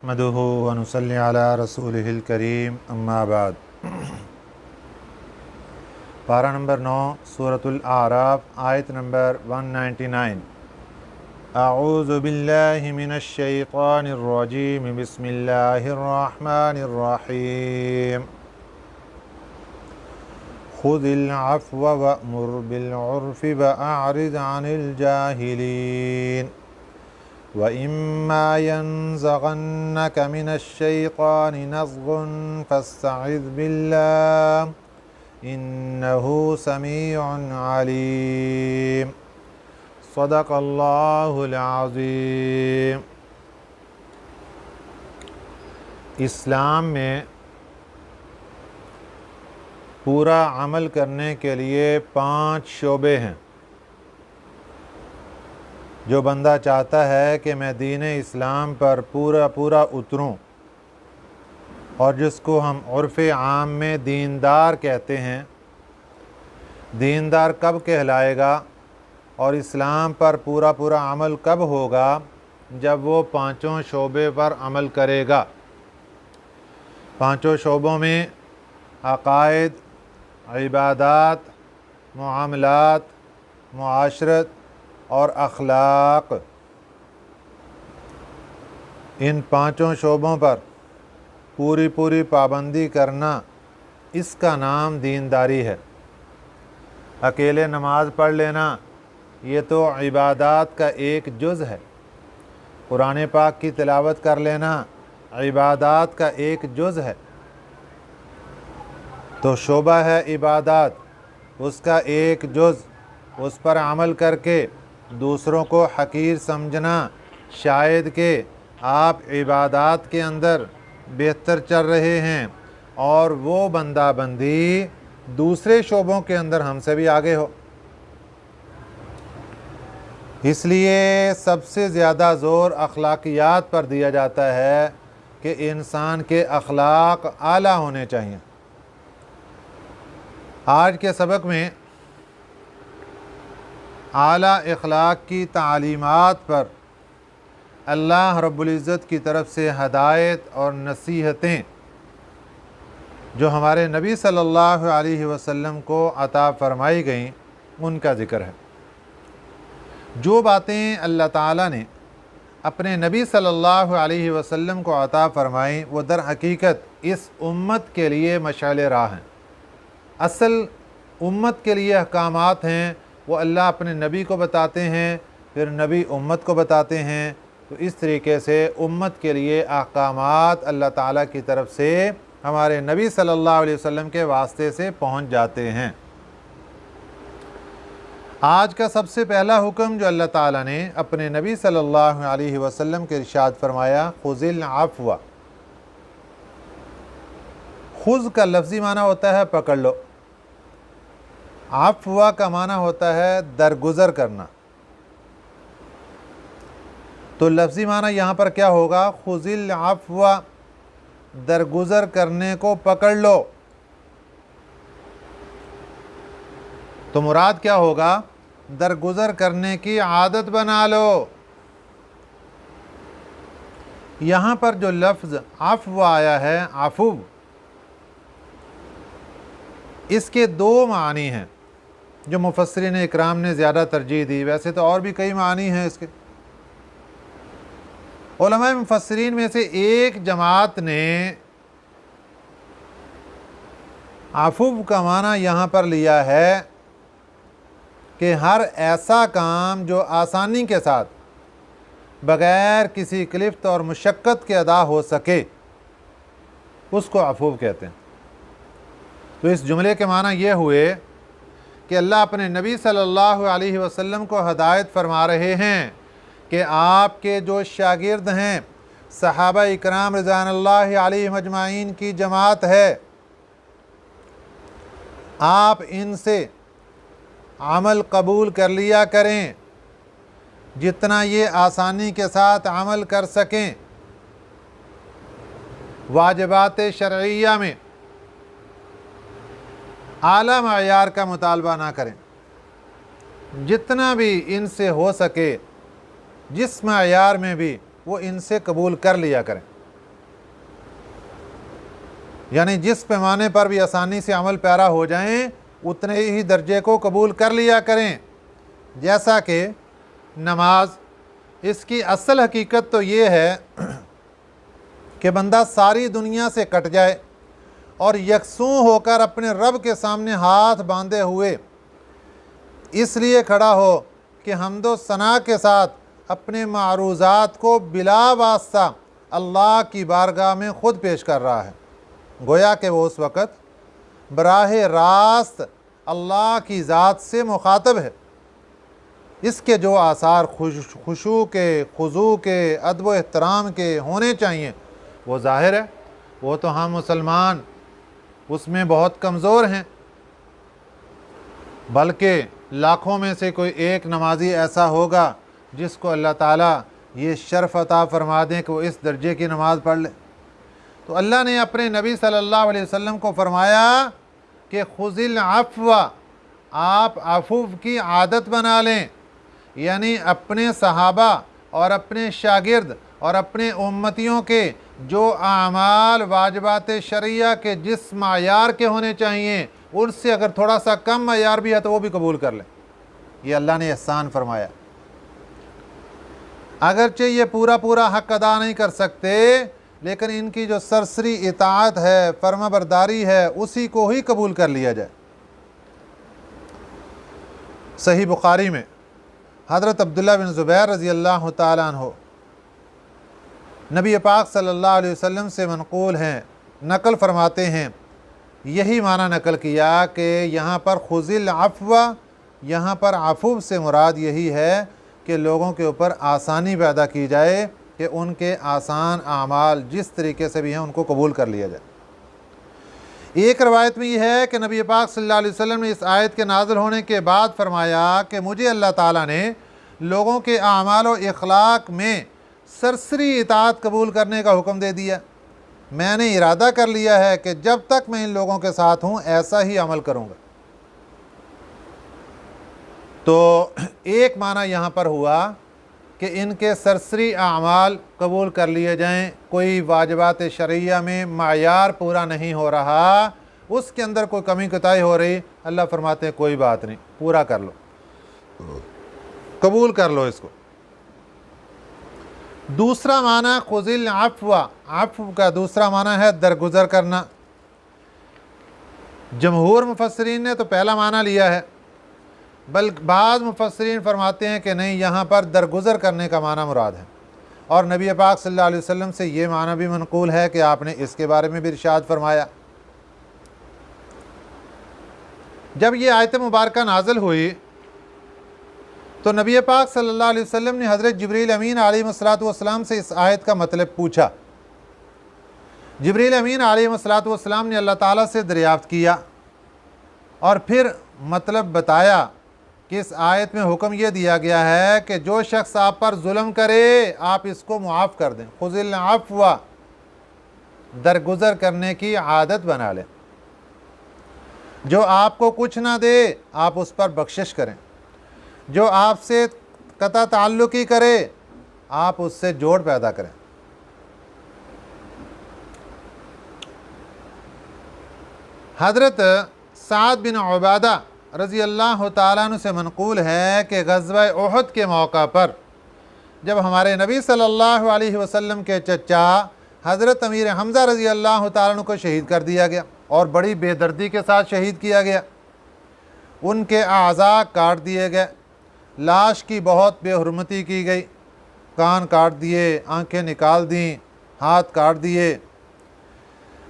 نحمدہ ونصلی علی رسولہ الکریم اما بعد۔ پارہ نمبر 9 سورۃ الاعراف آیت نمبر 199۔ اعوذ باللہ من الشیطان الرجیم بسم اللہ الرحمن الرحیم۔ خذ العفو وأمر بالعرف وأعرض عن الجاہلین۔ وَإِمَّا يَنزَغَنَّكَ مِنَ الشَّيْطَانِ نَزْغٌ فَاسْتَعِذْ بِاللَّهِ إِنَّهُ سَمِيعٌ عَلِيمٌ۔ صدق اللہ العظیم۔ اسلام میں پورا عمل کرنے کے لیے 5 شعبے ہیں۔ جو بندہ چاہتا ہے کہ میں دین اسلام پر پورا اتروں، اور جس کو ہم عرف عام میں دیندار کہتے ہیں، دیندار کب کہلائے گا اور اسلام پر پورا عمل کب ہوگا؟ جب وہ 5 شعبے پر عمل کرے گا۔ 5 شعبوں میں عقائد، عبادات، معاملات، معاشرت اور اخلاق، ان 5 شعبوں پر پوری پابندی کرنا، اس کا نام دینداری ہے۔ اکیلے نماز پڑھ لینا یہ تو عبادات کا ایک جز ہے۔ قرآن پاک کی تلاوت کر لینا عبادات کا ایک جز ہے۔ تو شعبہ ہے عبادات، اس کا ایک جز، اس پر عمل کر کے دوسروں کو حقیر سمجھنا، شاید کہ آپ عبادات کے اندر بہتر چل رہے ہیں اور وہ بندہ بندی دوسرے شعبوں کے اندر ہم سے بھی آگے ہو۔ اس لیے سب سے زیادہ زور اخلاقیات پر دیا جاتا ہے کہ انسان کے اخلاق اعلیٰ ہونے چاہیے۔ آج کے سبق میں اعلیٰ اخلاق کی تعلیمات پر اللہ رب العزت کی طرف سے ہدایت اور نصیحتیں جو ہمارے نبی صلی اللہ علیہ وسلم کو عطا فرمائی گئیں، ان کا ذکر ہے۔ جو باتیں اللہ تعالیٰ نے اپنے نبی صلی اللہ علیہ وسلم کو عطا فرمائیں، وہ در حقیقت اس امت کے لیے مشعل راہ ہیں۔ اصل امت کے لیے احکامات ہیں، وہ اللہ اپنے نبی کو بتاتے ہیں، پھر نبی امت کو بتاتے ہیں۔ تو اس طریقے سے امت کے لیے احکامات اللہ تعالیٰ کی طرف سے ہمارے نبی صلی اللہ علیہ وسلم کے واسطے سے پہنچ جاتے ہیں۔ آج کا سب سے پہلا حکم جو اللہ تعالیٰ نے اپنے نبی صلی اللہ علیہ وسلم کے ارشاد فرمایا، خذ العفو۔ خذ کا لفظی معنی ہوتا ہے پکڑ لو، عفو کا معنی ہوتا ہے درگزر کرنا۔ تو لفظی معنی یہاں پر کیا ہوگا؟ خذ العفو، درگزر کرنے کو پکڑ لو۔ تو مراد کیا ہوگا؟ درگزر کرنے کی عادت بنا لو۔ یہاں پر جو لفظ عفو آیا ہے، عفو، اس کے 2 معنی ہیں جو مفسرین اکرام نے زیادہ ترجیح دی۔ ویسے تو اور بھی کئی معنی ہیں اس کے۔ علماء مفسرین میں سے ایک جماعت نے عفو کا معنی یہاں پر لیا ہے کہ ہر ایسا کام جو آسانی کے ساتھ بغیر کسی کلفت اور مشقت کے ادا ہو سکے، اس کو عفو کہتے ہیں۔ تو اس جملے کے معنی یہ ہوئے کہ اللہ اپنے نبی صلی اللہ علیہ وسلم کو ہدایت فرما رہے ہیں کہ آپ کے جو شاگرد ہیں، صحابہ اکرام رضوان اللہ علیہم اجمعین کی جماعت ہے، آپ ان سے عمل قبول کر لیا کریں جتنا یہ آسانی کے ساتھ عمل کر سکیں۔ واجبات شرعیہ میں اعلیٰ معیار کا مطالبہ نہ کریں، جتنا بھی ان سے ہو سکے، جس معیار میں بھی وہ ان سے قبول کر لیا کریں۔ یعنی جس پیمانے پر بھی آسانی سے عمل پیرا ہو جائیں اتنے ہی درجے کو قبول کر لیا کریں۔ جیسا کہ نماز، اس کی اصل حقیقت تو یہ ہے کہ بندہ ساری دنیا سے کٹ جائے اور یکسوں ہو کر اپنے رب کے سامنے ہاتھ باندھے ہوئے اس لیے کھڑا ہو کہ حمد و ثنا کے ساتھ اپنے معروضات کو بلا واسطہ اللہ کی بارگاہ میں خود پیش کر رہا ہے، گویا کہ وہ اس وقت براہ راست اللہ کی ذات سے مخاطب ہے۔ اس کے جو آثار خشوع کے، خضوع کے، ادب و احترام کے ہونے چاہیے وہ ظاہر ہے، وہ تو ہم مسلمان اس میں بہت کمزور ہیں، بلکہ لاکھوں میں سے کوئی ایک نمازی ایسا ہوگا جس کو اللہ تعالیٰ یہ شرف عطا فرما دیں کہ وہ اس درجے کی نماز پڑھ لے۔ تو اللہ نے اپنے نبی صلی اللہ علیہ وسلم کو فرمایا کہ خذ العفو، آپ عفو کی عادت بنا لیں، یعنی اپنے صحابہ اور اپنے شاگرد اور اپنے امتیوں کے جو اعمال واجبات شرعیہ کے جس معیار کے ہونے چاہیے ان سے اگر تھوڑا سا کم معیار بھی ہے تو وہ بھی قبول کر لیں۔ یہ اللہ نے احسان فرمایا۔ اگرچہ یہ پورا حق ادا نہیں کر سکتے لیکن ان کی جو سرسری اطاعت ہے، فرما برداری ہے، اسی کو ہی قبول کر لیا جائے۔ صحیح بخاری میں حضرت عبداللہ بن زبیر رضی اللہ تعالیٰ عنہ نبی پاک صلی اللہ علیہ وسلم سے منقول ہیں، نقل فرماتے ہیں، یہی معنی نقل کیا کہ یہاں پر خذ العفو، یہاں پر عفو سے مراد یہی ہے کہ لوگوں کے اوپر آسانی پیدا کی جائے کہ ان کے آسان اعمال جس طریقے سے بھی ہیں ان کو قبول کر لیا جائے۔ ایک روایت میں یہ ہے کہ نبی پاک صلی اللہ علیہ وسلم نے اس آیت کے نازل ہونے کے بعد فرمایا کہ مجھے اللہ تعالیٰ نے لوگوں کے اعمال و اخلاق میں سرسری اطاعت قبول کرنے کا حکم دے دیا۔ میں نے ارادہ کر لیا ہے کہ جب تک میں ان لوگوں کے ساتھ ہوں ایسا ہی عمل کروں گا۔ تو ایک معنی یہاں پر ہوا کہ ان کے سرسری اعمال قبول کر لیے جائیں، کوئی واجبات شرعیہ میں معیار پورا نہیں ہو رہا، اس کے اندر کوئی کمی کوتاہی ہو رہی، اللہ فرماتے ہیں کوئی بات نہیں، پورا کر لو، قبول کر لو اس کو۔ دوسرا معنی خذ العفو، عفو کا دوسرا معنی ہے درگزر کرنا۔ جمہور مفسرین نے تو پہلا معنی لیا ہے، بلکہ بعض مفسرین فرماتے ہیں کہ نہیں، یہاں پر درگزر کرنے کا معنی مراد ہے، اور نبی پاک صلی اللہ علیہ وسلم سے یہ معنی بھی منقول ہے کہ آپ نے اس کے بارے میں بھی ارشاد فرمایا۔ جب یہ آیت مبارکہ نازل ہوئی تو نبی پاک صلی اللہ علیہ وسلم نے حضرت جبریل امین علیہ السلام سے اس آیت کا مطلب پوچھا۔ جبریل امین علیہ السلام نے اللہ تعالیٰ سے دریافت کیا اور پھر مطلب بتایا کہ اس آیت میں حکم یہ دیا گیا ہے کہ جو شخص آپ پر ظلم کرے آپ اس کو معاف کر دیں، خذ العفو، درگزر کرنے کی عادت بنا لیں۔ جو آپ کو کچھ نہ دے آپ اس پر بخشش کریں، جو آپ سے قطع تعلقی کرے آپ اس سے جوڑ پیدا کریں۔ حضرت سعد بن عبادہ رضی اللہ تعالیٰ عنہ سے منقول ہے کہ غزوہ احد کے موقع پر جب ہمارے نبی صلی اللہ علیہ وسلم کے چچا حضرت امیر حمزہ رضی اللہ تعالیٰ عنہ کو شہید کر دیا گیا اور بڑی بے دردی کے ساتھ شہید کیا گیا، ان کے اعضاء کاٹ دیے گئے، لاش کی بہت بے حرمتی کی گئی، کان کاٹ دیے، آنکھیں نکال دیں، ہاتھ کاٹ دیے۔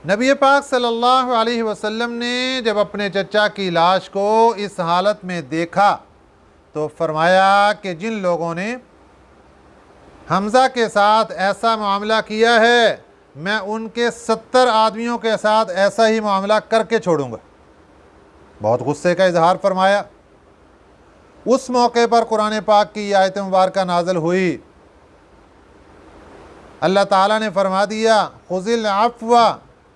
نبی پاک صلی اللہ علیہ وسلم نے جب اپنے چچا کی لاش کو اس حالت میں دیکھا تو فرمایا کہ جن لوگوں نے حمزہ کے ساتھ ایسا معاملہ کیا ہے میں ان کے 70 آدمیوں کے ساتھ ایسا ہی معاملہ کر کے چھوڑوں گا۔ بہت غصے کا اظہار فرمایا۔ اس موقع پر قرآن پاک کی یہ آیت مبارکہ نازل ہوئی، اللہ تعالیٰ نے فرما دیا خذ العفو،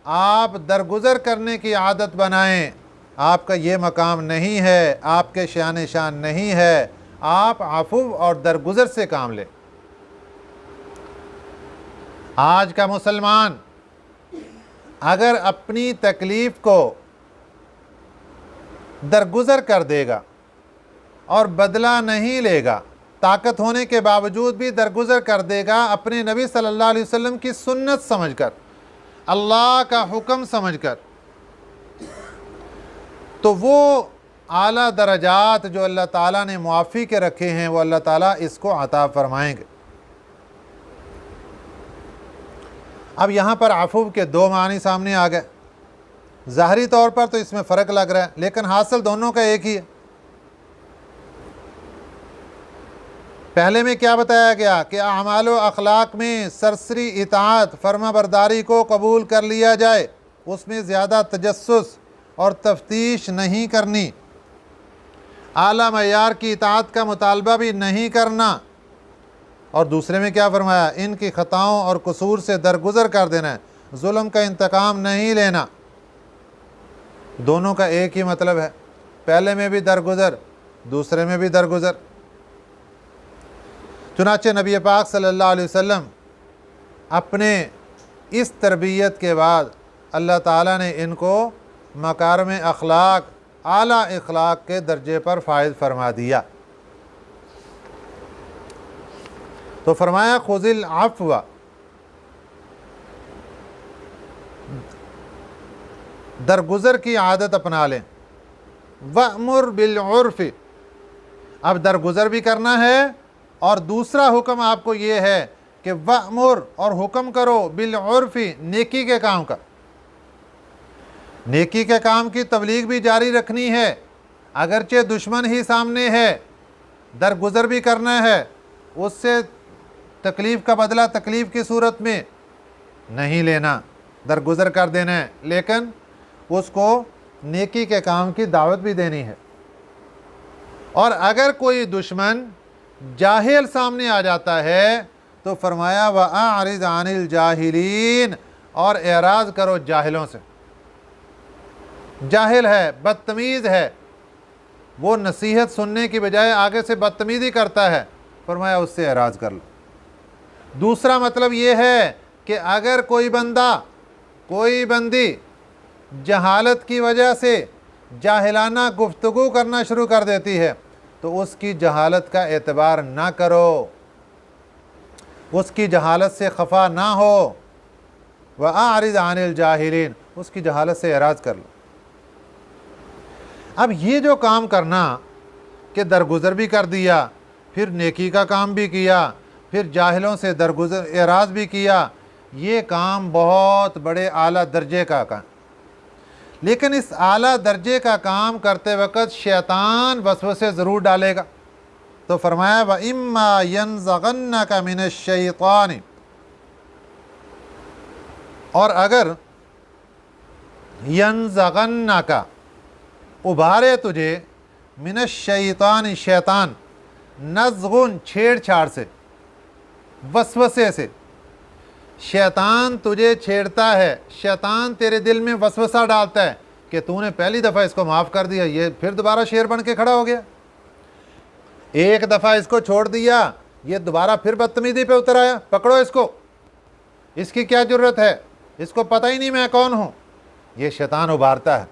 آپ درگزر کرنے کی عادت بنائیں، آپ کا یہ مقام نہیں ہے، آپ کے شان شان نہیں ہے، آپ عفو اور درگزر سے کام لیں۔ آج کا مسلمان اگر اپنی تکلیف کو درگزر کر دے گا اور بدلہ نہیں لے گا، طاقت ہونے کے باوجود بھی درگزر کر دے گا اپنے نبی صلی اللہ علیہ وسلم کی سنت سمجھ کر، اللہ کا حکم سمجھ کر، تو وہ اعلیٰ درجات جو اللہ تعالیٰ نے معافی کے رکھے ہیں وہ اللہ تعالیٰ اس کو عطا فرمائیں گے۔ اب یہاں پر عفو کے دو معنی سامنے آ گئے، ظاہری طور پر تو اس میں فرق لگ رہا ہے لیکن حاصل دونوں کا ایک ہی ہے۔ پہلے میں کیا بتایا گیا کہ اعمال و اخلاق میں سرسری اطاعت فرما برداری کو قبول کر لیا جائے، اس میں زیادہ تجسس اور تفتیش نہیں کرنی، اعلیٰ معیار کی اطاعت کا مطالبہ بھی نہیں کرنا، اور دوسرے میں کیا فرمایا، ان کی خطاؤں اور قصور سے درگزر کر دینا ہے، ظلم کا انتقام نہیں لینا۔ دونوں کا ایک ہی مطلب ہے، پہلے میں بھی درگزر، دوسرے میں بھی درگزر۔ چنانچہ نبی پاک صلی اللہ علیہ وسلم اپنے اس تربیت کے بعد اللہ تعالیٰ نے ان کو مکارم اخلاق، اعلیٰ اخلاق کے درجے پر فائز فرما دیا۔ تو فرمایا خذ العفو، درگزر کی عادت اپنا لیں، وَأْمُرْ بِالْعُرْفِ، اب درگزر بھی کرنا ہے، اور دوسرا حکم آپ کو یہ ہے کہ وَأْمُرْ، اور حکم کرو، بِالْعُرْفِ، نیکی کے کام کا، نیکی کے کام کی تبلیغ بھی جاری رکھنی ہے، اگرچہ دشمن ہی سامنے ہے، درگزر بھی کرنا ہے، اس سے تکلیف کا بدلہ تکلیف کی صورت میں نہیں لینا، درگزر کر دینا ہے، لیکن اس کو نیکی کے کام کی دعوت بھی دینی ہے۔ اور اگر کوئی دشمن جاہل سامنے آ جاتا ہے تو فرمایا وَأَعْرِضْ عَنِ الْجَاهِلِينَ، اور اعراض کرو جاہلوں سے۔ جاہل ہے، بدتمیز ہے، وہ نصیحت سننے کی بجائے آگے سے بدتمیزی کرتا ہے، فرمایا اس سے اعراض کر لو۔ دوسرا مطلب یہ ہے کہ اگر کوئی بندہ، کوئی بندی جہالت کی وجہ سے جاہلانہ گفتگو کرنا شروع کر دیتی ہے تو اس کی جہالت کا اعتبار نہ کرو، اس کی جہالت سے خفا نہ ہو، وَأَعْرِضْ عَنِ الْجَاهِلِينَ، اس کی جہالت سے اعراض کر لو۔ اب یہ جو کام کرنا کہ درگزر بھی کر دیا، پھر نیکی کا کام بھی کیا، پھر جاہلوں سے درگزر اعراض بھی کیا، یہ کام بہت بڑے اعلیٰ درجے کا کام، لیکن اس اعلیٰ درجے کا کام کرتے وقت شیطان وسوسے ضرور ڈالے گا۔ تو فرمایا وَإِمَّا يَنزَغَنَّكَ مِنَ الشَّيْطَانِ، اور اگر يَنزَغَنَّكَ ابھارے تجھے، من الشیطان، شیطان، نزغن، چھیڑ چھاڑ سے، وسوسے سے، شیطان تجھے چھیڑتا ہے، شیطان تیرے دل میں وسوسہ ڈالتا ہے کہ تو نے پہلی دفعہ اس کو معاف کر دیا، یہ پھر دوبارہ شیر بن کے کھڑا ہو گیا، ایک دفعہ اس کو چھوڑ دیا، یہ دوبارہ پھر بدتمیزی پہ اتر آیا، پکڑو اس کو، اس کی کیا جرت ہے، اس کو پتہ ہی نہیں میں کون ہوں، یہ شیطان ابھارتا ہے۔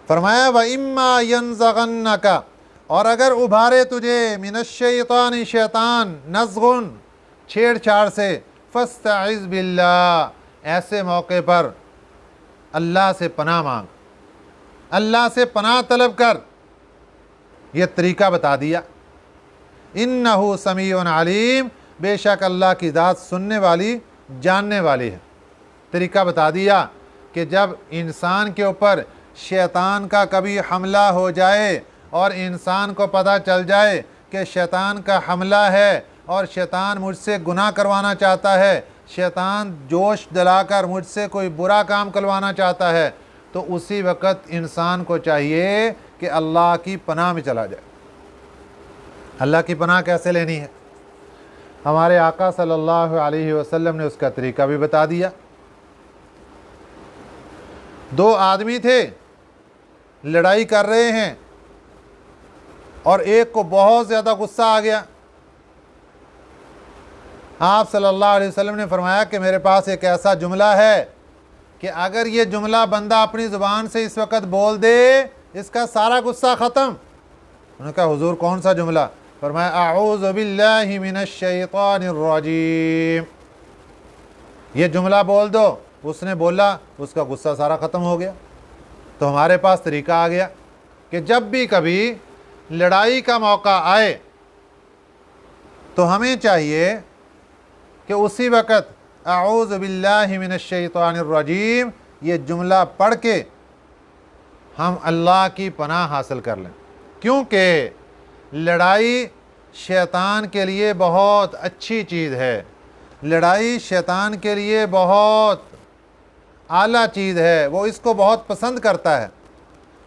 فرمایا وَإِمَّا يَنزَغَنَّكَ، اور اگر ابھارے تجھے، من الشیطان، شیطان، نزغن، چھیڑ چھاڑ سے، فَاسْتَعِذْ بِاللَّهِ، ایسے موقع پر اللہ سے پناہ مانگ، اللہ سے پناہ طلب کر، یہ طریقہ بتا دیا۔ اِنَّهُ سَمِيعٌ عَلِيمٌ، بے شک اللہ کی ذات سننے والی، جاننے والی ہے۔ طریقہ بتا دیا کہ جب انسان کے اوپر شیطان کا کبھی حملہ ہو جائے اور انسان کو پتہ چل جائے کہ شیطان کا حملہ ہے اور شیطان مجھ سے گناہ کروانا چاہتا ہے، شیطان جوش دلا کر مجھ سے کوئی برا کام کروانا چاہتا ہے، تو اسی وقت انسان کو چاہیے کہ اللہ کی پناہ میں چلا جائے۔ اللہ کی پناہ کیسے لینی ہے؟ ہمارے آقا صلی اللہ علیہ وسلم نے اس کا طریقہ بھی بتا دیا۔ دو آدمی تھے، لڑائی کر رہے ہیں، اور ایک کو بہت زیادہ غصہ آ گیا۔ آپ صلی اللہ علیہ وسلم نے فرمایا کہ میرے پاس ایک ایسا جملہ ہے کہ اگر یہ جملہ بندہ اپنی زبان سے اس وقت بول دے اس کا سارا غصہ ختم۔ انہوں نے کہا حضور کون سا جملہ؟ فرمایا اعوذ باللہ من الشیطان الرجیم، یہ جملہ بول دو۔ اس نے بولا، اس کا غصہ سارا ختم ہو گیا۔ تو ہمارے پاس طریقہ آ گیا کہ جب بھی کبھی لڑائی کا موقع آئے تو ہمیں چاہیے کہ اسی وقت اعوذ باللہ من الشیطان الرجیم یہ جملہ پڑھ کے ہم اللہ کی پناہ حاصل کر لیں، کیونکہ لڑائی شیطان کے لیے بہت اچھی چیز ہے، لڑائی شیطان کے لیے بہت اعلیٰ چیز ہے، وہ اس کو بہت پسند کرتا ہے،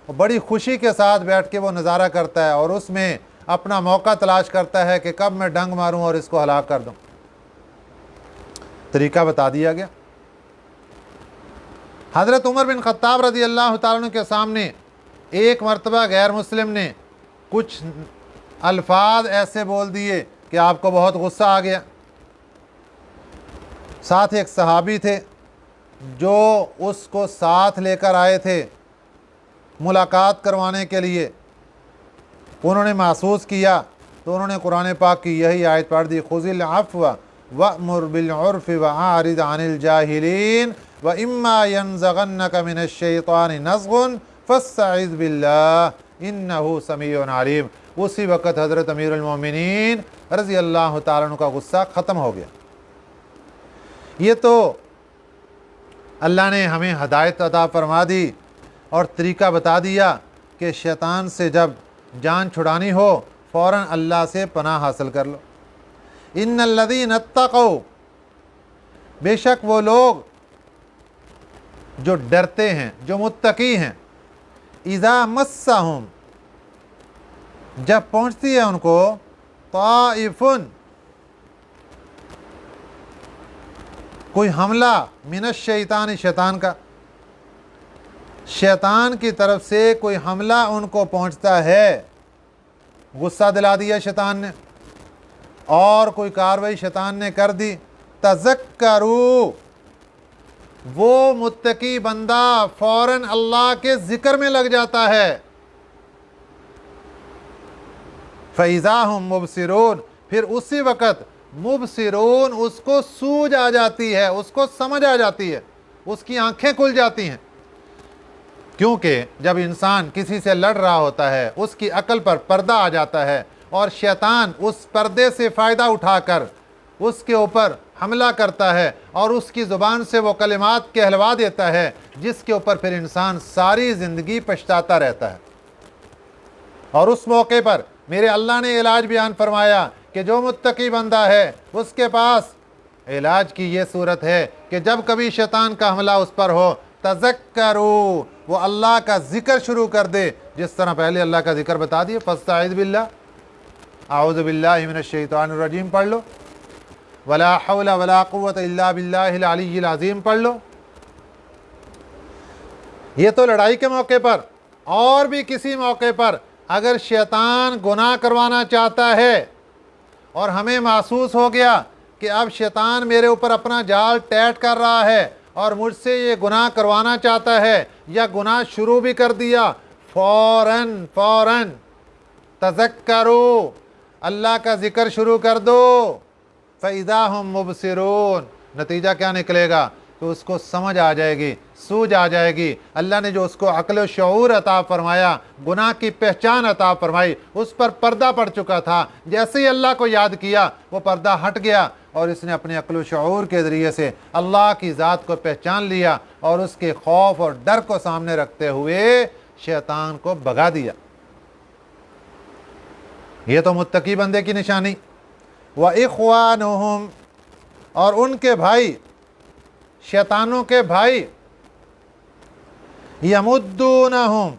وہ بڑی خوشی کے ساتھ بیٹھ کے وہ نظارہ کرتا ہے اور اس میں اپنا موقع تلاش کرتا ہے کہ کب میں ڈنگ ماروں اور اس کو ہلاک کر دوں۔ طریقہ بتا دیا گیا۔ حضرت عمر بن خطاب رضی اللہ تعالیٰ عنہ کے سامنے ایک مرتبہ غیر مسلم نے کچھ الفاظ ایسے بول دیے کہ آپ کو بہت غصہ آ گیا۔ ساتھ ایک صحابی تھے جو اس کو ساتھ لے کر آئے تھے ملاقات کروانے کے لیے، انہوں نے محسوس کیا تو انہوں نے قرآن پاک کی یہی آیت پڑھ دی، خذ العفو وأمر بالعرف وأعرض عن الجاہلین وإما ينزغنك من الشیطان نزغ فاستعذ باللہ انہ سمیع علیم۔ اسی وقت حضرت امیر المومنین رضی اللہ تعالیٰ عنہ کا غصہ ختم ہو گیا۔ یہ تو اللہ نے ہمیں ہدایت عطا فرما دی اور طریقہ بتا دیا کہ شیطان سے جب جان چھڑانی ہو فوراً اللہ سے پناہ حاصل کر لو۔ ان الذین اتقوا، بے شک وہ لوگ جو ڈرتے ہیں، جو متقی ہیں، اذا مسہم، جب پہنچتی ہے ان کو، طائف، کوئی حملہ، من الشیطان، شیطان کا، شیطان کی طرف سے کوئی حملہ ان کو پہنچتا ہے، غصہ دلا دیا شیطان نے اور کوئی کاروائی شیطان نے کر دی، تذکروا، وہ متقی بندہ فوراً اللہ کے ذکر میں لگ جاتا ہے، فَإِذَا هُمْ مُبْصِرُونَ، پھر اسی وقت مبصرون، اس کو سوجھ آ جاتی ہے، اس کو سمجھ آ جاتی ہے، اس کی آنکھیں کھل جاتی ہیں۔ کیونکہ جب انسان کسی سے لڑ رہا ہوتا ہے اس کی عقل پر پردہ آ جاتا ہے اور شیطان اس پردے سے فائدہ اٹھا کر اس کے اوپر حملہ کرتا ہے اور اس کی زبان سے وہ کلمات کہلوا دیتا ہے جس کے اوپر پھر انسان ساری زندگی پچھتاتا رہتا ہے۔ اور اس موقع پر میرے اللہ نے علاج بیان فرمایا کہ جو متقی بندہ ہے اس کے پاس علاج کی یہ صورت ہے کہ جب کبھی شیطان کا حملہ اس پر ہو، تذکروا، وہ اللہ کا ذکر شروع کر دے، جس طرح پہلے اللہ کا ذکر بتا دیے، فاستعذ باللہ، اعوذ باللہ من الشیطان الرجیم پڑھ لو، ولا حول ولا قوت الا باللہ العلی العظیم پڑھ لو۔ یہ تو لڑائی کے موقع پر، اور بھی کسی موقع پر اگر شیطان گناہ کروانا چاہتا ہے اور ہمیں محسوس ہو گیا کہ اب شیطان میرے اوپر اپنا جال ٹیٹ کر رہا ہے اور مجھ سے یہ گناہ کروانا چاہتا ہے یا گناہ شروع بھی کر دیا، فوراً تذکروا، اللہ کا ذکر شروع کر دو، فَإِذَا هُمْ مُبْصِرُونَ، نتیجہ کیا نکلے گا کہ اس کو سمجھ آ جائے گی، سوجھ آ جائے گی۔ اللہ نے جو اس کو عقل و شعور عطا فرمایا، گناہ کی پہچان عطا فرمائی، اس پر پردہ پڑ چکا تھا، جیسے ہی اللہ کو یاد کیا وہ پردہ ہٹ گیا اور اس نے اپنے عقل و شعور کے ذریعے سے اللہ کی ذات کو پہچان لیا اور اس کے خوف اور ڈر کو سامنے رکھتے ہوئے شیطان کو بھگا دیا۔ یہ تو متقی بندے کی نشانی۔ وَإِخْوَانُهُمْ، اور ان کے بھائی، شیطانوں کے بھائی، یمدونہم،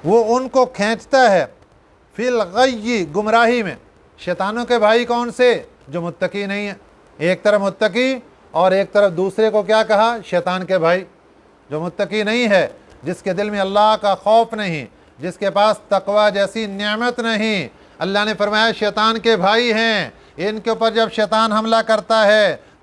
وہ ان کو کھینچتا ہے، فی الغی، گمراہی میں۔ شیطانوں کے بھائی کون سے؟ جو متقی نہیں ہیں۔ ایک طرف متقی اور ایک طرف دوسرے کو کیا کہا؟ شیطان کے بھائی۔ جو متقی نہیں ہے، جس کے دل میں اللہ کا خوف نہیں، جس کے پاس تقوی جیسی نعمت نہیں، اللہ نے فرمایا شیطان کے بھائی ہیں۔ ان کے اوپر جب شیطان حملہ کرتا ہے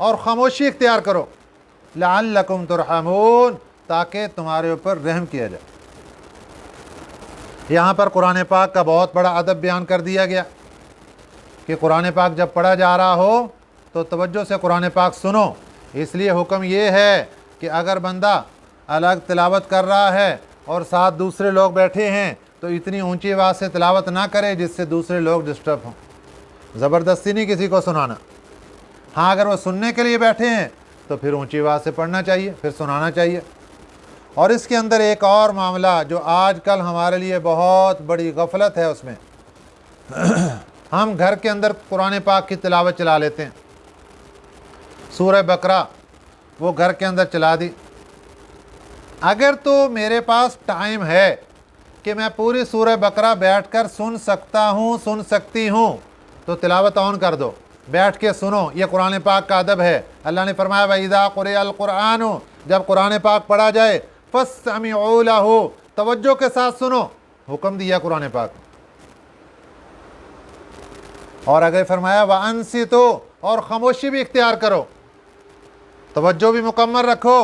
اور خاموشی اختیار کرو، لعلکم ترحمون، تاکہ تمہارے اوپر رحم کیا جائے۔ یہاں پر قرآن پاک کا بہت بڑا ادب بیان کر دیا گیا کہ قرآن پاک جب پڑھا جا رہا ہو تو توجہ سے قرآن پاک سنو۔ اس لیے حکم یہ ہے کہ اگر بندہ الگ تلاوت کر رہا ہے اور ساتھ دوسرے لوگ بیٹھے ہیں تو اتنی اونچی آواز سے تلاوت نہ کرے جس سے دوسرے لوگ ڈسٹرب ہوں۔ زبردستی نہیں کسی کو سنانا۔ ہاں اگر وہ سننے کے لیے بیٹھے ہیں تو پھر اونچی آواز سے پڑھنا چاہیے، پھر سنانا چاہیے۔ اور اس کے اندر ایک اور معاملہ جو آج کل ہمارے لیے بہت بڑی غفلت ہے، اس میں ہم گھر کے اندر قرآن پاک کی تلاوت چلا لیتے ہیں۔ سورہ بقرہ وہ گھر کے اندر چلا دی۔ اگر تو میرے پاس ٹائم ہے کہ میں پوری سورہ بقرہ بیٹھ کر سن سکتا ہوں، سن سکتی ہوں، تو تلاوت آن کر دو، بیٹھ کے سنو۔ یہ قرآن پاک کا ادب ہے۔ اللہ نے فرمایا وَإِذَا قُرِئَ الْقُرْآنُ، جب قرآن پاک پڑھا جائے فَاسْتَمِعُوا لَهُ، توجہ کے ساتھ سنو، حکم دیا قرآن پاک۔ اور اگر فرمایا وَأَنصِتُوا، اور خاموشی بھی اختیار کرو، توجہ بھی مکمل رکھو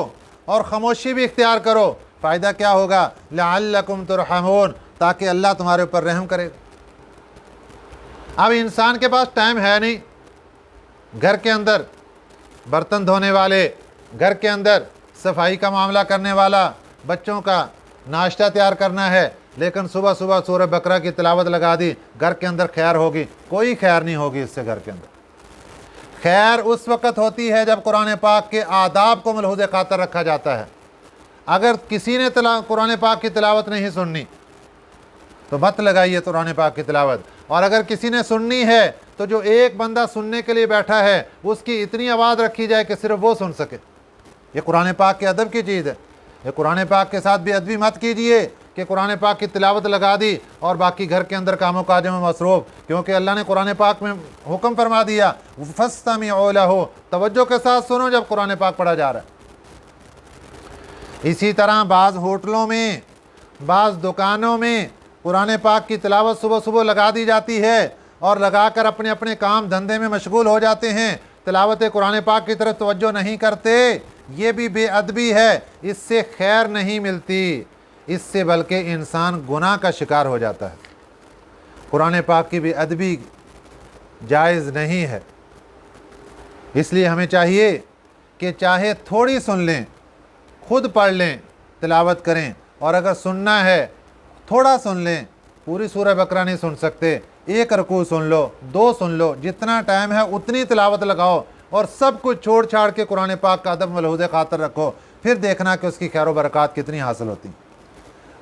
اور خاموشی بھی اختیار کرو۔ فائدہ کیا ہوگا؟ لعلکم ترحمون، تاکہ اللہ تمہارے اوپر رحم کرے۔ اب انسان کے پاس ٹائم ہے نہیں، گھر کے اندر برتن دھونے والے، گھر کے اندر صفائی کا معاملہ کرنے والا، بچوں کا ناشتہ تیار کرنا ہے، لیکن صبح صبح سورہ بقرہ کی تلاوت لگا دی، گھر کے اندر خیر ہوگی؟ کوئی خیر نہیں ہوگی اس سے۔ گھر کے اندر خیر اس وقت ہوتی ہے جب قرآن پاک کے آداب کو ملحوظ خاطر رکھا جاتا ہے۔ اگر کسی نے قرآن پاک کی تلاوت نہیں سننی تو مت لگائیے قرآن پاک کی تلاوت، اور اگر کسی نے سننی ہے تو جو ایک بندہ سننے کے لیے بیٹھا ہے اس کی اتنی آواز رکھی جائے کہ صرف وہ سن سکے۔ یہ قرآن پاک کے ادب کی چیز ہے۔ یہ قرآن پاک کے ساتھ بے ادبی مت کیجئے کہ قرآن پاک کی تلاوت لگا دی اور باقی گھر کے اندر کاموں کاجوں میں مصروف، کیونکہ اللہ نے قرآن پاک میں حکم فرما دیا فَاسْتَمِعُوا لَهُ، توجہ کے ساتھ سنو جب قرآن پاک پڑھا جا رہا ہے۔ اسی طرح بعض ہوٹلوں میں، بعض دکانوں میں قرآن پاک کی تلاوت صبح صبح لگا دی جاتی ہے اور لگا کر اپنے اپنے کام دھندے میں مشغول ہو جاتے ہیں، تلاوت قرآن پاک کی طرف توجہ نہیں کرتے۔ یہ بھی بے ادبی ہے، اس سے خیر نہیں ملتی، اس سے بلکہ انسان گناہ کا شکار ہو جاتا ہے۔ قرآن پاک کی بے ادبی جائز نہیں ہے۔ اس لیے ہمیں چاہیے کہ چاہے تھوڑی سن لیں، خود پڑھ لیں، تلاوت کریں، اور اگر سننا ہے تھوڑا سن لیں، پوری سورہ بقرہ نہیں سن سکتے، ایک رکوع سن لو، 2 سن لو، جتنا ٹائم ہے اتنی تلاوت لگاؤ، اور سب کچھ چھوڑ چھاڑ کے قرآن پاک کا ادب ملحوظ خاطر رکھو، پھر دیکھنا کہ اس کی خیر و برکات کتنی حاصل ہوتی ہیں۔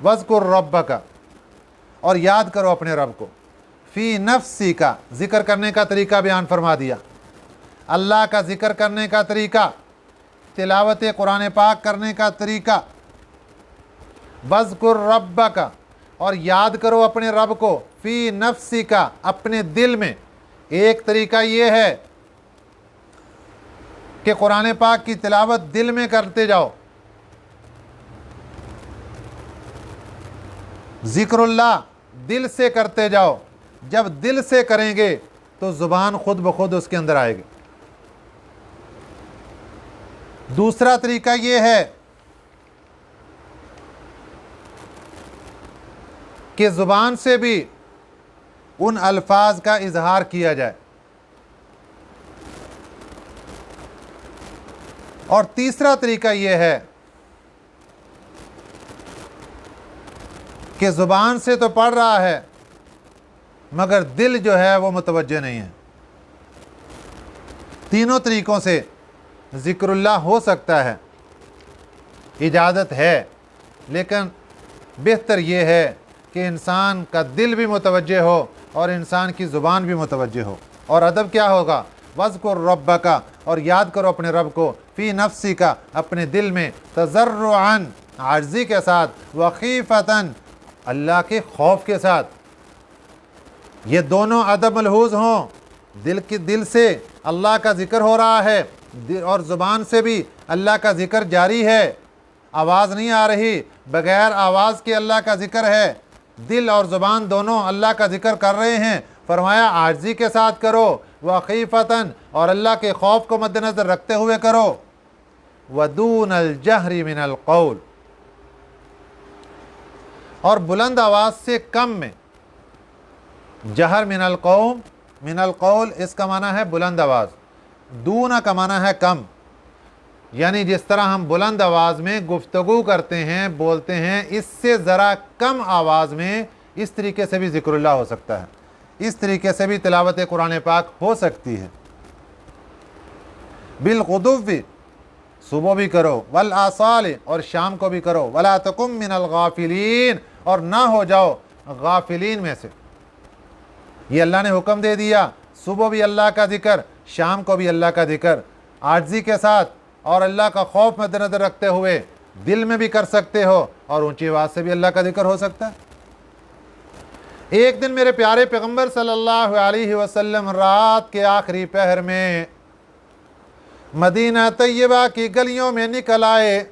وَاذْكُرْ رَبَّكَ، اور یاد کرو اپنے رب کو، فی نفسی کا، ذکر کرنے کا طریقہ بیان فرما دیا، اللہ کا ذکر کرنے کا طریقہ، تلاوت قرآن پاک کرنے کا طریقہ۔ وَاذْكُرْ رَبَّكَ، اور یاد کرو اپنے رب کو، فی نفسی کا، اپنے دل میں۔ ایک طریقہ یہ ہے کہ قرآن پاک کی تلاوت دل میں کرتے جاؤ، ذکر اللہ دل سے کرتے جاؤ۔ جب دل سے کریں گے تو زبان خود بخود اس کے اندر آئے گی۔ دوسرا طریقہ یہ ہے کہ زبان سے بھی ان الفاظ کا اظہار کیا جائے۔ اور تیسرا طریقہ یہ ہے کہ زبان سے تو پڑھ رہا ہے مگر دل جو ہے وہ متوجہ نہیں ہے۔ تینوں طریقوں سے ذکر اللہ ہو سکتا ہے، اجازت ہے، لیکن بہتر یہ ہے کہ انسان کا دل بھی متوجہ ہو اور انسان کی زبان بھی متوجہ ہو۔ اور ادب کیا ہوگا؟ وَاذْكُرْ رَبَّكَ، اور یاد کرو اپنے رب کو، فی نفسی کا، اپنے دل میں، تضرعاً، عاجزی کے ساتھ، وخیفتاً، اللہ کے خوف کے ساتھ۔ یہ دونوں ادب ملحوظ ہوں، دل سے اللہ کا ذکر ہو رہا ہے اور زبان سے بھی اللہ کا ذکر جاری ہے، آواز نہیں آ رہی، بغیر آواز کے اللہ کا ذکر ہے، دل اور زبان دونوں اللہ کا ذکر کر رہے ہیں، فرمایا عاجزی کے ساتھ کرو، وخیفتاً اور اللہ کے خوف کو مد نظر رکھتے ہوئے کرو، ودون الجہر من القول اور بلند آواز سے کم میں۔ جہر من القول اس کا معنی ہے بلند آواز، دون کا معنی ہے کم، یعنی جس طرح ہم بلند آواز میں گفتگو کرتے ہیں، بولتے ہیں، اس سے ذرا کم آواز میں اس طریقے سے بھی ذکر اللہ ہو سکتا ہے، اس طریقے سے بھی تلاوت قرآن پاک ہو سکتی ہے۔ بالغدو صبح بھی کرو، والآصال اور شام کو بھی کرو، ولا تکن من الغافلین اور نہ ہو جاؤ غافلین میں سے۔ یہ اللہ نے حکم دے دیا، صبح بھی اللہ کا ذکر، شام کو بھی اللہ کا ذکر، عاجزی کے ساتھ اور اللہ کا خوف مد نظر رکھتے ہوئے دل میں بھی کر سکتے ہو، اور اونچی آواز سے بھی اللہ کا ذکر ہو سکتا ہے۔ ایک دن میرے پیارے پیغمبر صلی اللہ علیہ وسلم رات کے آخری پہر میں مدینہ طیبہ کی گلیوں میں نکل آئے۔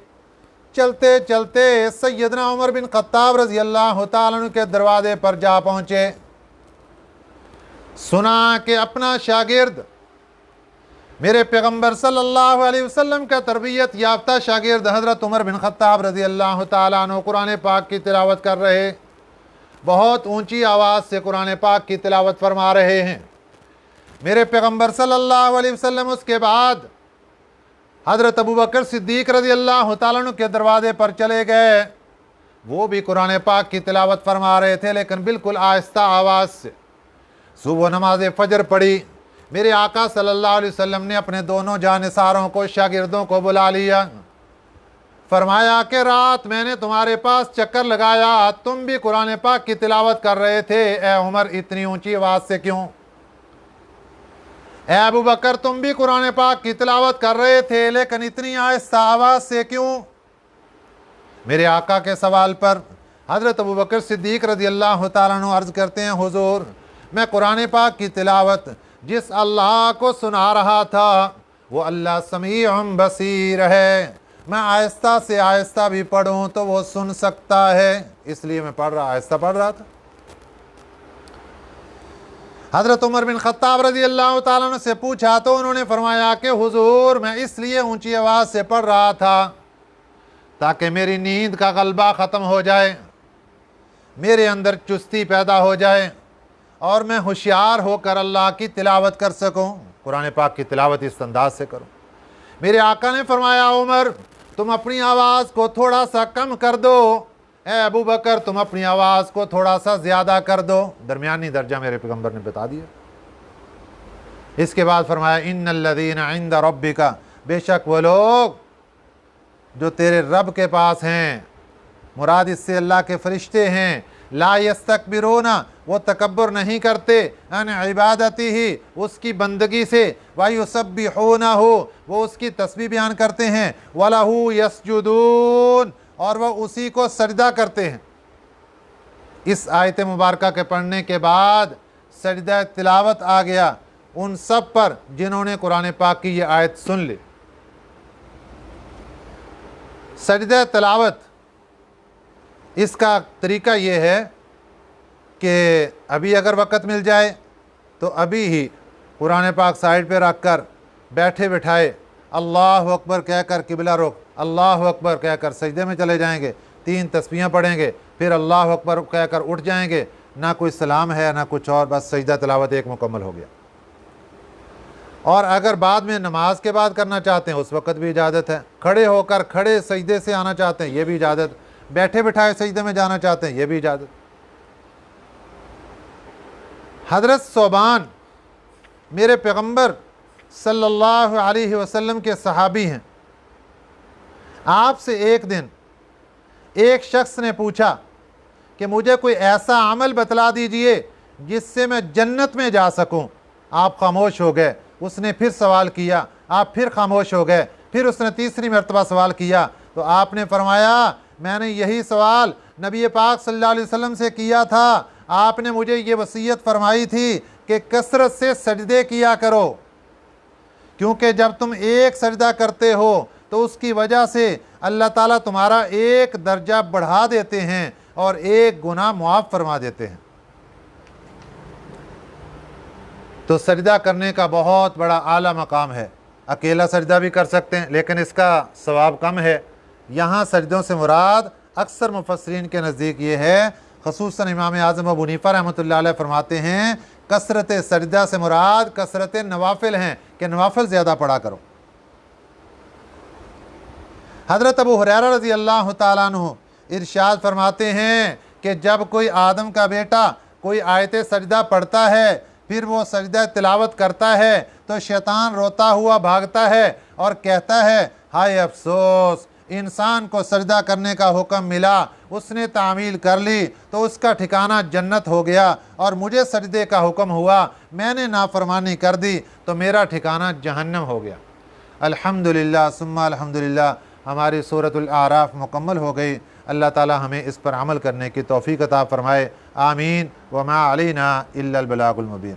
چلتے چلتے سیدنا عمر بن خطاب رضی اللہ تعالیٰ عنہ کے دروازے پر جا پہنچے۔ سنا کہ اپنا شاگرد، میرے پیغمبر صلی اللہ علیہ وسلم کا تربیت یافتہ شاگرد حضرت عمر بن خطاب رضی اللہ تعالیٰ عنہ قرآن پاک کی تلاوت کر رہے، بہت اونچی آواز سے قرآن پاک کی تلاوت فرما رہے ہیں۔ میرے پیغمبر صلی اللہ علیہ وسلم اس کے بعد حضرت ابوبکر صدیق رضی اللہ تعالیٰ عنہ کے دروازے پر چلے گئے، وہ بھی قرآن پاک کی تلاوت فرما رہے تھے، لیکن بالکل آہستہ آواز سے۔ صبح نماز فجر پڑھی، میرے آقا صلی اللہ علیہ وسلم نے اپنے دونوں جانثاروں کو، شاگردوں کو بلا لیا، فرمایا کہ رات میں نے تمہارے پاس چکر لگایا، تم بھی قرآن پاک کی تلاوت کر رہے تھے، اے عمر اتنی اونچی آواز سے کیوں؟ اے ابو بکر تم بھی قرآن پاک کی تلاوت کر رہے تھے، لیکن اتنی آہستہ آواز سے کیوں؟ میرے آقا کے سوال پر حضرت ابو بکر صدیق رضی اللہ تعالیٰ عنہ عرض کرتے ہیں، حضور میں قرآن پاک کی تلاوت جس اللہ کو سنا رہا تھا وہ اللہ سمیع بصیر ہے، میں آہستہ سے آہستہ بھی پڑھوں تو وہ سن سکتا ہے، اس لیے میں آہستہ پڑھ رہا تھا۔ حضرت عمر بن خطاب رضی اللہ تعالیٰ عنہ سے پوچھا تو انہوں نے فرمایا کہ حضور میں اس لیے اونچی آواز سے پڑھ رہا تھا تاکہ میری نیند کا غلبہ ختم ہو جائے، میرے اندر چستی پیدا ہو جائے اور میں ہوشیار ہو کر اللہ کی تلاوت کر سکوں، قرآن پاک کی تلاوت اس انداز سے کروں۔ میرے آقا نے فرمایا عمر تم اپنی آواز کو تھوڑا سا کم کر دو، اے ابو بکر تم اپنی آواز کو تھوڑا سا زیادہ کر دو، درمیانی درجہ میرے پیغمبر نے بتا دیا۔ اس کے بعد فرمایا ان الذین عند ربک، بے شک وہ لوگ جو تیرے رب کے پاس ہیں، مراد اس سے اللہ کے فرشتے ہیں، لا یستکبرون وہ تکبر نہیں کرتے، ان عبادتی ہی اس کی بندگی سے، ویسبحونہ وہ اس کی تسبیح بیان کرتے ہیں، وَلَهُ یسجدون اور وہ اسی کو سجدہ کرتے ہیں۔ اس آیت مبارکہ کے پڑھنے کے بعد سجدہ تلاوت آ گیا ان سب پر جنہوں نے قرآن پاک کی یہ آیت سن لی۔ سجدہ تلاوت اس کا طریقہ یہ ہے کہ ابھی اگر وقت مل جائے تو ابھی ہی قرآن پاک سائڈ پہ رکھ کر بیٹھے بٹھائے اللہ اکبر کہہ کر قبلہ رخ، اللہ اکبر کہہ کر سجدے میں چلے جائیں گے، 3 تسبیحیں پڑھیں گے، پھر اللہ اکبر کہہ کر اٹھ جائیں گے، نہ کوئی سلام ہے نہ کچھ اور، بس سجدہ تلاوت ایک مکمل ہو گیا۔ اور اگر بعد میں نماز کے بعد کرنا چاہتے ہیں اس وقت بھی اجازت ہے، کھڑے ہو کر کھڑے سجدے سے آنا چاہتے ہیں یہ بھی اجازت، بیٹھے بٹھائے سجدے میں جانا چاہتے ہیں یہ بھی اجازت۔ حضرت ثوبان میرے پیغمبر صلی اللہ علیہ وسلم کے صحابی ہیں، آپ سے ایک دن ایک شخص نے پوچھا کہ مجھے کوئی ایسا عمل بتلا دیجئے جس سے میں جنت میں جا سکوں، آپ خاموش ہو گئے، اس نے پھر سوال کیا، آپ پھر خاموش ہو گئے، پھر اس نے تیسری مرتبہ سوال کیا تو آپ نے فرمایا میں نے یہی سوال نبی پاک صلی اللہ علیہ وسلم سے کیا تھا، آپ نے مجھے یہ وصیت فرمائی تھی کہ کثرت سے سجدے کیا کرو، کیونکہ جب تم ایک سجدہ کرتے ہو تو اس کی وجہ سے اللہ تعالیٰ تمہارا ایک درجہ بڑھا دیتے ہیں اور ایک گناہ معاف فرما دیتے ہیں۔ تو سجدہ کرنے کا بہت بڑا اعلیٰ مقام ہے. اکیلا سجدہ بھی کر سکتے ہیں لیکن اس کا ثواب کم ہے. یہاں سجدوں سے مراد اکثر مفسرین کے نزدیک یہ ہے، خصوصاً امام اعظم ابو حنیفہ رحمۃ اللہ علیہ فرماتے ہیں کثرت سجدہ سے مراد کثرت نوافل ہیں، کہ نوافل زیادہ پڑھا کرو. حضرت ابو ہریرہ رضی اللہ تعالیٰ عنہ ارشاد فرماتے ہیں کہ جب کوئی آدم کا بیٹا کوئی آیت سجدہ پڑھتا ہے پھر وہ سجدہ تلاوت کرتا ہے تو شیطان روتا ہوا بھاگتا ہے اور کہتا ہے ہائے افسوس، انسان کو سجدہ کرنے کا حکم ملا، اس نے تعمیل کر لی تو اس کا ٹھکانہ جنت ہو گیا، اور مجھے سجدے کا حکم ہوا، میں نے نافرمانی کر دی تو میرا ٹھکانہ جہنم ہو گیا. الحمدللہ ثم الحمدللہ ہماری سورۃ الاعراف مکمل ہو گئی. اللہ تعالی ہمیں اس پر عمل کرنے کی توفیق عطا فرمائے. آمین. وما علینا الا البلاغ المبین.